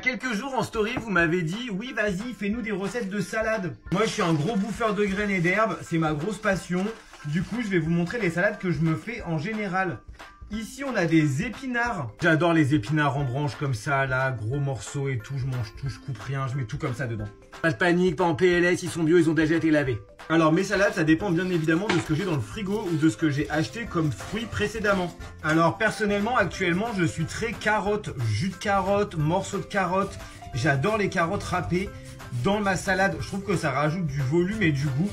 Quelques jours en story, vous m'avez dit, oui, vas-y, fais-nous des recettes de salade. Moi, je suis un gros bouffeur de graines et d'herbes, c'est ma grosse passion. Du coup, je vais vous montrer les salades que je me fais en général. Ici, on a des épinards. J'adore les épinards en branches comme ça, là, gros morceaux et tout. Je mange tout, je coupe rien, je mets tout comme ça dedans. Pas de panique, pas en PLS, ils sont bio, ils ont déjà été lavés. Alors, mes salades, ça dépend bien évidemment de ce que j'ai dans le frigo ou de ce que j'ai acheté comme fruits précédemment. Alors, personnellement, actuellement, je suis très carotte, jus de carotte, morceaux de carotte. J'adore les carottes râpées dans ma salade. Je trouve que ça rajoute du volume et du goût.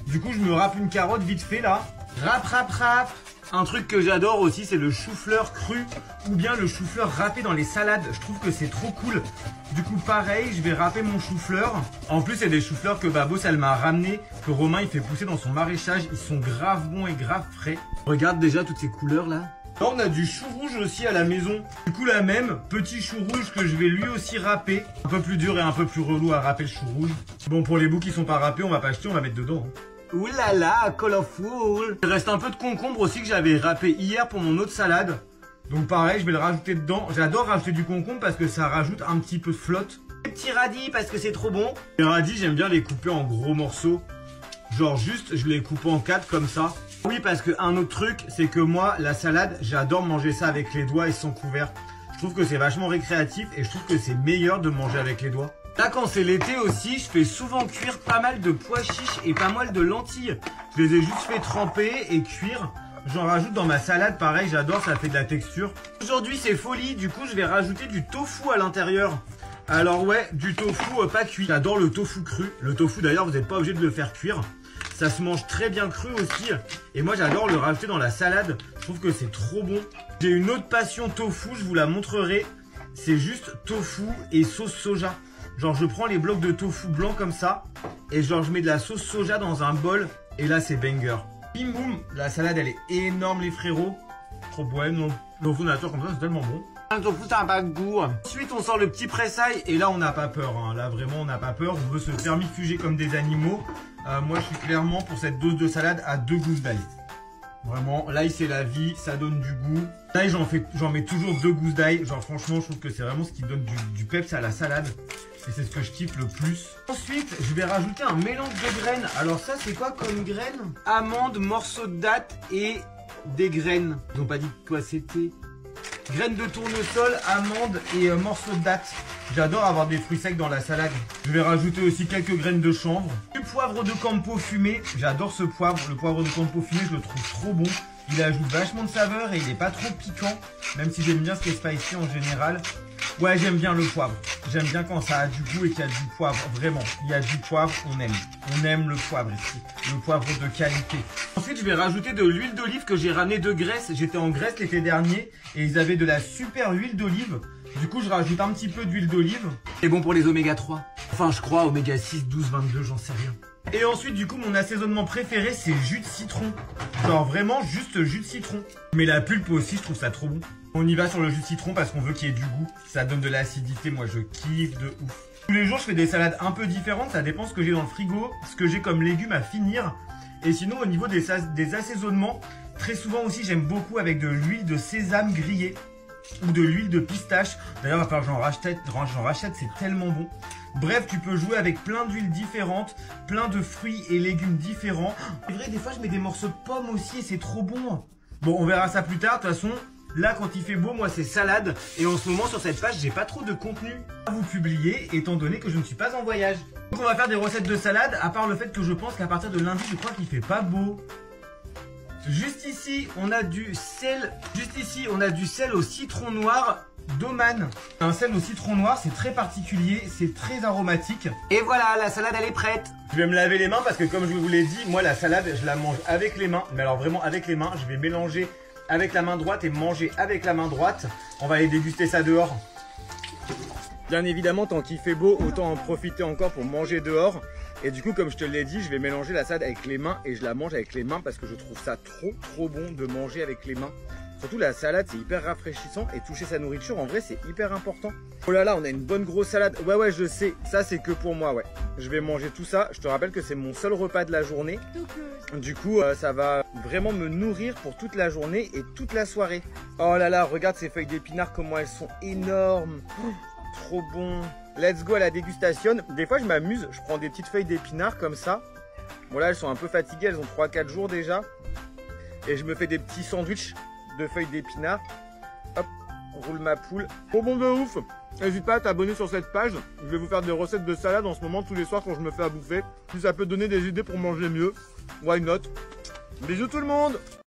Du coup, je me râpe une carotte vite fait là. Râpe, râpe, râpe. Un truc que j'adore aussi, c'est le chou-fleur cru ou bien le chou-fleur râpé dans les salades. Je trouve que c'est trop cool. Du coup, pareil, je vais râper mon chou-fleur. En plus, c'est des chou-fleurs que Babos, elle m'a ramené, que Romain, il fait pousser dans son maraîchage. Ils sont grave bons et grave frais. Regarde déjà toutes ces couleurs là. Là, on a du chou rouge aussi à la maison. Du coup, la même, petit chou rouge que je vais lui aussi râper. Un peu plus dur et un peu plus relou à râper le chou rouge. Bon, pour les bouts qui sont pas râpés, on va pas acheter, on va mettre dedans. Ouh là là, colorful. Il reste un peu de concombre aussi que j'avais râpé hier pour mon autre salade. Donc pareil, je vais le rajouter dedans. J'adore rajouter du concombre parce que ça rajoute un petit peu de flotte. Les petits radis parce que c'est trop bon. Les radis, j'aime bien les couper en gros morceaux. Genre juste, je les coupe en 4 comme ça. Oui, parce que un autre truc, c'est que moi, la salade, j'adore manger ça avec les doigts et sans couvert. Je trouve que c'est vachement récréatif et je trouve que c'est meilleur de manger avec les doigts. Là, quand c'est l'été aussi, je fais souvent cuire pas mal de pois chiches et pas mal de lentilles. Je les ai juste fait tremper et cuire. J'en rajoute dans ma salade, pareil, j'adore, ça fait de la texture. Aujourd'hui, c'est folie, du coup, je vais rajouter du tofu à l'intérieur. Alors ouais, du tofu pas cuit. J'adore le tofu cru. Le tofu, d'ailleurs, vous n'êtes pas obligé de le faire cuire. Ça se mange très bien cru aussi. Et moi, j'adore le rajouter dans la salade. Je trouve que c'est trop bon. J'ai une autre passion tofu, je vous la montrerai. C'est juste tofu et sauce soja. Genre je prends les blocs de tofu blanc comme ça et genre je mets de la sauce soja dans un bol et là c'est banger. Bim boum, la salade elle est énorme les frérots. Trop bon, non. Le tofu nature comme ça c'est tellement bon. Le tofu ça n'a pas de goût. Ensuite on sort le petit pressail et là on n'a pas peur. Hein. Là vraiment on n'a pas peur, on veut se vermifuger comme des animaux. Moi je suis clairement pour cette dose de salade à 2 gousses d'ail. Vraiment, l'ail c'est la vie, ça donne du goût. L'ail j'en mets toujours 2 gousses d'ail. Genre franchement je trouve que c'est vraiment ce qui donne du peps à la salade. Et c'est ce que je kiffe le plus. Ensuite, je vais rajouter un mélange de graines. Alors ça, c'est quoi comme graines? Amandes, morceaux de dattes et des graines. Ils n'ont pas dit quoi c'était. Graines de tournesol, amandes et morceaux de dattes. J'adore avoir des fruits secs dans la salade. Je vais rajouter aussi quelques graines de chanvre. Du poivre de campo fumé. J'adore ce poivre. Le poivre de campo fumé, je le trouve trop bon. Il ajoute vachement de saveur et il n'est pas trop piquant. Même si j'aime bien ce qui est spicy en général. Ouais, j'aime bien le poivre. J'aime bien quand ça a du goût et qu'il y a du poivre. Vraiment, il y a du poivre, on aime. On aime le poivre ici. Le poivre de qualité. Ensuite, je vais rajouter de l'huile d'olive que j'ai ramené de Grèce. J'étais en Grèce l'été dernier et ils avaient de la super huile d'olive. Du coup, je rajoute un petit peu d'huile d'olive. C'est bon pour les oméga 3. Enfin, je crois, oméga 6, 12, 22, j'en sais rien. Et ensuite, du coup, mon assaisonnement préféré, c'est jus de citron. Genre vraiment juste jus de citron. Mais la pulpe aussi, je trouve ça trop bon. On y va sur le jus de citron parce qu'on veut qu'il y ait du goût. Ça donne de l'acidité, moi je kiffe de ouf. Tous les jours, je fais des salades un peu différentes. Ça dépend ce que j'ai dans le frigo, ce que j'ai comme légumes à finir. Et sinon, au niveau des assaisonnements, très souvent aussi, j'aime beaucoup avec de l'huile de sésame grillée ou de l'huile de pistache. D'ailleurs, il va falloir que j'en rachète, c'est tellement bon. Bref, tu peux jouer avec plein d'huiles différentes, plein de fruits et légumes différents. C'est vrai, des fois, je mets des morceaux de pommes aussi et c'est trop bon. Bon, on verra ça plus tard. De toute façon, là, quand il fait beau, moi, c'est salade. Et en ce moment, sur cette page, j'ai pas trop de contenu à vous publier, étant donné que je ne suis pas en voyage. Donc, on va faire des recettes de salade, à part le fait que je pense qu'à partir de lundi, je crois qu'il fait pas beau. Juste ici, on a du sel. Juste ici, on a du sel au citron noir d'Oman. Un sel au citron noir, c'est très particulier, c'est très aromatique. Et voilà, la salade, elle est prête. Je vais me laver les mains parce que comme je vous l'ai dit, moi, la salade, je la mange avec les mains. Mais alors vraiment avec les mains, je vais mélanger avec la main droite et manger avec la main droite. On va aller déguster ça dehors. Bien évidemment, tant qu'il fait beau, autant en profiter encore pour manger dehors. Et du coup, comme je te l'ai dit, je vais mélanger la salade avec les mains et je la mange avec les mains parce que je trouve ça trop bon de manger avec les mains. Surtout la salade, c'est hyper rafraîchissant et toucher sa nourriture, en vrai, c'est hyper important. Oh là là, on a une bonne grosse salade. Ouais, je sais, ça c'est que pour moi, ouais. Je vais manger tout ça. Je te rappelle que c'est mon seul repas de la journée. Du coup, ça va vraiment me nourrir pour toute la journée et toute la soirée. Oh là là, regarde ces feuilles d'épinards, comment elles sont énormes. trop bon. Let's go à la dégustation. Des fois, je m'amuse. Je prends des petites feuilles d'épinards comme ça. Bon, là, elles sont un peu fatiguées. Elles ont 3-4 jours déjà. Et je me fais des petits sandwichs de feuilles d'épinards. Hop, on roule ma poule. Trop bon de ouf. N'hésite pas à t'abonner sur cette page. Je vais vous faire des recettes de salade en ce moment tous les soirs quand je me fais à bouffer. Si ça peut donner des idées pour manger mieux, why not? Bisous tout le monde!